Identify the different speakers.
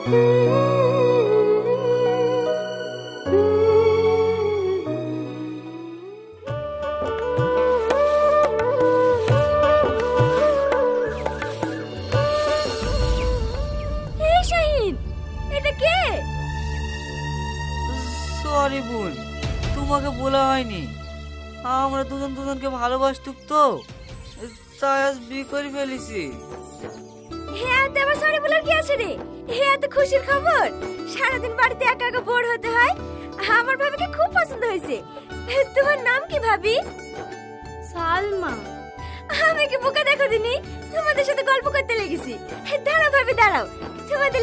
Speaker 1: এই শাহিন, এটা কে?
Speaker 2: সরি বোন, তোমাকে বলা হয়নি। আমরা দুজন দুজনকে ভালোবাসতুক তো, তাই আজ বিয়ে করে ফেলেছি।
Speaker 1: হ্যাঁ, তো আবার সরি বলার কি আছে রে? হ্যাঁ, তো খুশির খবর। সারাদিন বাড়িতে একা একা বোর হতে হয়। আমার ভাবিকে খুব পছন্দ হয়েছে। তোমার নাম কি ভাবি? সালমা। আমি কি বোকা দেখো দিনি, তোমাদের সাথে গল্প করতে লেগেছি। দাঁড়াও ভাবি, দাঁড়াও, তোমাদের